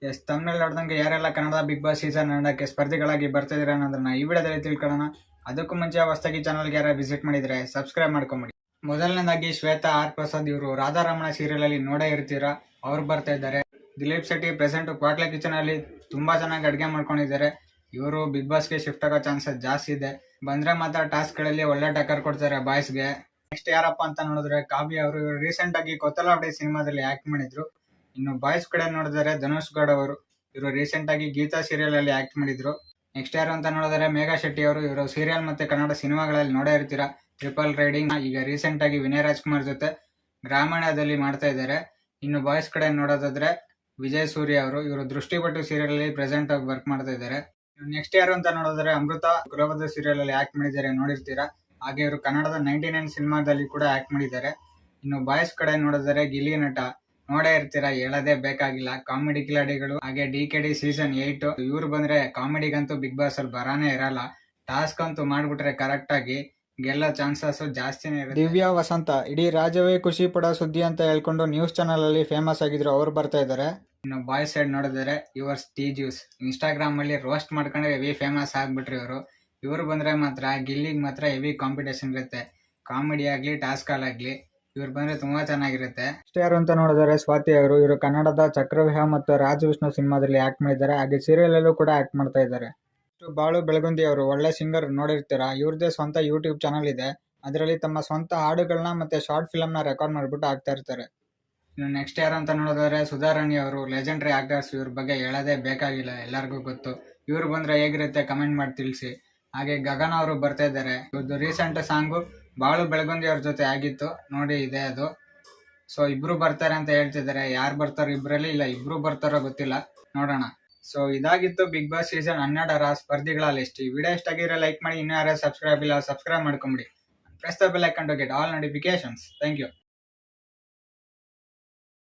S ತಮ್ಮನಲ್ಲಿ ನೋಡ್ದಂಗೆ ಯಾರೆಲ್ಲ Kannada big boss season 2ಕ್ಕೆ ಸ್ಪರ್ಧಿಗಳಾಗಿ ಬರ್ತಿದ್ದೀರಾ ಅನ್ನೋದನ್ನ ಈ ವಿಡಿಯೋದಲ್ಲಿ ತಿಳ್ಕೊಳ್ಳೋಣ. ಅದಕ್ಕೂ ಮುಂಚೆ ಹೊಸದಾಗಿ ಚಾನಲ್ಗೆ ಯಾರು ವಿಸಿಟ್ ಮಾಡಿದ್ರೆ ಸಬ್ಸ್ಕ್ರೈಬ್ ಮಾಡ್ಕೊಂಬಿಡಿ. ಮೊದಲನೇದಾಗಿ ಶ್ವೇತಾ ಆರ್ ಪ್ರಸಾದ್ ಇವರು ರಾಧಾರಮಣ ಸೀರಿಯಲ್ ಅಲ್ಲಿ ನೋಡೇ ಇರ್ತೀರಾ, ಅವ್ರು ಬರ್ತಾ ಇದ್ದಾರೆ. ದಿಲೀಪ್ ಶೆಟ್ಟಿ ಪ್ರೆಸೆಂಟ್ ಕ್ವಾಟ್ಲೆ ಕಿಚನ್ ಅಲ್ಲಿ ತುಂಬಾ ಚೆನ್ನಾಗಿ ಅಡುಗೆ ಮಾಡ್ಕೊಂಡಿದ್ದಾರೆ. ಇವರು ಬಿಗ್ ಬಾಸ್ಗೆ ಶಿಫ್ಟ್ ಆಗೋ ಚಾನ್ಸಸ್ ಜಾಸ್ತಿ ಇದೆ. ಬಂದ್ರೆ ಮಾತ್ರ ಟಾಸ್ಕ್ ಗಳಲ್ಲಿ ಒಳ್ಳೆ ಟಕ್ಕರ್ ಕೊಡ್ತಾರೆ ಬಾಯ್ಸ್ಗೆ. ನೆಕ್ಸ್ಟ್ ಯಾರಪ್ಪ ಅಂತ ನೋಡಿದ್ರೆ ಕಾವ್ಯ ಅವರು. ಇವರು ರೀಸೆಂಟ್ ಆಗಿ ಕೊತ್ತಲಾವಡೆ ಸಿನಿಮಾದಲ್ಲಿ ಆಕ್ಟ್ ಮಾಡಿದ್ರು. ಇನ್ನು ಬಾಯ್ಸ್ ಕಡೆ ನೋಡಿದರೆ ಧನುಷ್ ಗೌಡ ಅವರು. ಇವರು ರೀಸೆಂಟ್ ಆಗಿ ಗೀತಾ ಸೀರಿಯಲ್ ಅಲ್ಲಿ ಆಕ್ಟ್ ಮಾಡಿದ್ರು. ನೆಕ್ಸ್ಟ್ ಯಾರು ಅಂತ ನೋಡಿದ್ರೆ ಮೇಘಾ ಶೆಟ್ಟಿ ಅವರು. ಇವರು ಸೀರಿಯಲ್ ಮತ್ತೆ ಕನ್ನಡ ಸಿನಿಮಾಗಳಲ್ಲಿ ನೋಡೇ ಇರ್ತೀರಾ. ಟ್ರಿಪಲ್ ರೈಡಿಂಗ್, ಈಗ ರೀಸೆಂಟ್ ಆಗಿ ವಿನಯ್ ರಾಜ್ಕುಮಾರ್ ಜೊತೆ ಗ್ರಾಮೀಣದಲ್ಲಿ ಮಾಡ್ತಾ ಇದ್ದಾರೆ. ಇನ್ನು ಬಾಯ್ಸ್ ಕಡೆ ನೋಡೋದಾದ್ರೆ ವಿಜಯ್ ಸೂರ್ಯ ಅವರು. ಇವರು ದೃಷ್ಟಿಪಟ್ಟು ಸೀರಿಯಲ್ ಅಲ್ಲಿ ಪ್ರೆಸೆಂಟ್ ಆಗಿ ವರ್ಕ್ ಮಾಡ್ತಾ ಇದ್ದಾರೆ. ನೆಕ್ಸ್ಟ್ ಯಾರು ಅಂತ ನೋಡಿದ್ರೆ ಅಮೃತ ಗೃಹದ ಸೀರಿಯಲ್ ಅಲ್ಲಿ ಆಕ್ಟ್ ಮಾಡಿದ್ದಾರೆ, ನೋಡಿರ್ತೀರಾ. ಹಾಗೆ ಇವರು ಕನ್ನಡದ 99 ಸಿನಿಮಾದಲ್ಲಿ ಕೂಡ ಆಕ್ಟ್ ಮಾಡಿದ್ದಾರೆ. ಇನ್ನು ಬಾಯ್ಸ್ ಕಡೆ ನೋಡಿದರೆ ಗಿಲ್ಲಿ ನಟ ನೋಡೇ ಇರ್ತೀರಾ, ಹೇಳೋದೇ ಬೇಕಾಗಿಲ್ಲ. ಕಾಮಿಡಿ ಕಿಲಾಡಿಗಳು ಹಾಗೆ DKD ಸೀಸನ್ 8 ಇವ್ರು ಬಂದ್ರೆ ಕಾಮಿಡಿಗಂತೂ ಬಿಗ್ ಬಾಸ್ ಅಲ್ಲಿ ಬರಾನೇ ಇರಲ್ಲ. ಟಾಸ್ಕ್ ಅಂತೂ ಮಾಡ್ಬಿಟ್ರೆ ಕರೆಕ್ಟ್ ಆಗಿ ಗೆಲ್ಲೋ ಚಾನ್ಸಸ್ ಜಾಸ್ತಿನೇ ಇರುತ್ತೆ. ದಿವ್ಯಾ ವಸಂತ ಇಡೀ ರಾಜ್ಯವೇ ಖುಷಿ ಪಡೋ ಸುದ್ದಿ ಅಂತ ಹೇಳ್ಕೊಂಡು ನ್ಯೂಸ್ ಚಾನಲ್ ಅಲ್ಲಿ ಫೇಮಸ್ ಆಗಿದ್ರು, ಅವ್ರು ಬರ್ತಾ ಇದ್ದಾರೆ. ಇನ್ನು ಬಾಯ್ಸ್ ಸೈಡ್ ನೋಡಿದರೆ ಯುವರ್ಸ್ ಟಿ ಜ್ಯೂಸ್ ಇನ್ಸ್ಟಾಗ್ರಾಮ್ ಅಲ್ಲಿ ರೋಸ್ಟ್ ಮಾಡ್ಕೊಂಡ್ರೆ ಹೆವಿ ಫೇಮಸ್ ಆಗ್ಬಿಟ್ರಿ ಇವರು. ಇವ್ರು ಬಂದ್ರೆ ಮಾತ್ರ ಗಿಲ್ಲಿಗೆ ಮಾತ್ರ ಹೆವಿ ಕಾಂಪಿಟೇಷನ್ ಇರುತ್ತೆ. ಕಾಮಿಡಿ ಆಗ್ಲಿ ಟಾಸ್ಕ್ ಆಗ್ಲಿ ಇವ್ರು ಬಂದ್ರೆ ತುಂಬಾ ಚೆನ್ನಾಗಿರುತ್ತೆ. ಇಷ್ಟ ಯಾರು ಅಂತ ನೋಡಿದರೆ ಸ್ವಾತಿ ಅವರು. ಇವರು ಕನ್ನಡದ ಚಕ್ರವ್ಯೂಹ ಮತ್ತು ರಾಜ ವಿಷ್ಣು ಸಿನಿಮಾದಲ್ಲಿ ಆಕ್ಟ್ ಮಾಡಿದ್ದಾರೆ. ಹಾಗೆ ಸೀರಿಯಲ್ ಅಲ್ಲೂ ಕೂಡ ಆಕ್ಟ್ ಮಾಡ್ತಾ ಇದ್ದಾರೆ. ಬಾಳು ಬೆಳಗುಂದಿ ಅವರು ಒಳ್ಳೆ ಸಿಂಗರ್, ನೋಡಿರ್ತೀರಾ. ಇವ್ರದೇ ಸ್ವಂತ ಯೂಟ್ಯೂಬ್ ಚಾನಲ್ ಇದೆ. ಅದರಲ್ಲಿ ತಮ್ಮ ಸ್ವಂತ ಹಾಡುಗಳನ್ನ ಮತ್ತೆ ಶಾರ್ಟ್ ಫಿಲ್ಮ್ ನ ರೆಕಾರ್ಡ್ ಮಾಡ್ಬಿಟ್ಟು ಹಾಕ್ತಾ ಇರ್ತಾರೆ. ಇನ್ನು ನೆಕ್ಸ್ಟ್ ಯಾರು ಅಂತ ನೋಡಿದ್ರೆ ಸುಧಾರಾಣಿ ಅವರು. ಲೆಜೆಂಡರಿ ಆಕ್ಟರ್ಸ್, ಇವ್ರ ಬಗ್ಗೆ ಹೇಳೋದೇ ಬೇಕಾಗಿಲ್ಲ, ಎಲ್ಲರಿಗೂ ಗೊತ್ತು. ಇವ್ರು ಬಂದ್ರೆ ಹೇಗಿರುತ್ತೆ ಕಮೆಂಟ್ ಮಾಡಿ ತಿಳಿಸಿ. ಹಾಗೆ ಗಗನ್ ಅವರು ಬರ್ತಾ ಇದ್ದಾರೆ. ಇವ್ರದ್ದು ರೀಸೆಂಟ್ ಸಾಂಗು ಬಾಳು ಬೆಳಗುಂದಿ ಅವ್ರ ಜೊತೆ ಆಗಿತ್ತು, ನೋಡಿ ಇದೆ ಅದು. ಸೊ ಇಬ್ರು ಬರ್ತಾರೆ ಅಂತ ಹೇಳ್ತಿದ್ದಾರೆ. ಯಾರು ಬರ್ತಾರೋ ಇಬ್ರಲ್ಲಿ, ಇಲ್ಲ ಇಬ್ರು ಬರ್ತಾರೋ ಗೊತ್ತಿಲ್ಲ, ನೋಡೋಣ. ಸೊ ಇದಾಗಿತ್ತು ಬಿಗ್ ಬಾಸ್ ಸೀಸನ್ 12ರ ಸ್ಪರ್ಧಿಗಳ ಲಿಸ್ಟ್. ಈ ವಿಡಿಯೋ ಇಷ್ಟ ಆಗಿದ್ರೆ ಲೈಕ್ ಮಾಡಿ. ಇನ್ನೂ ಯಾರು ಸಬ್ಸ್ಕ್ರೈಬ್ ಇಲ್ಲ ಸಬ್ಸ್ಕ್ರೈಬ್ ಮಾಡ್ಕೊಂಬಿಡಿ. Press the bell icon to get all notifications. Thank you.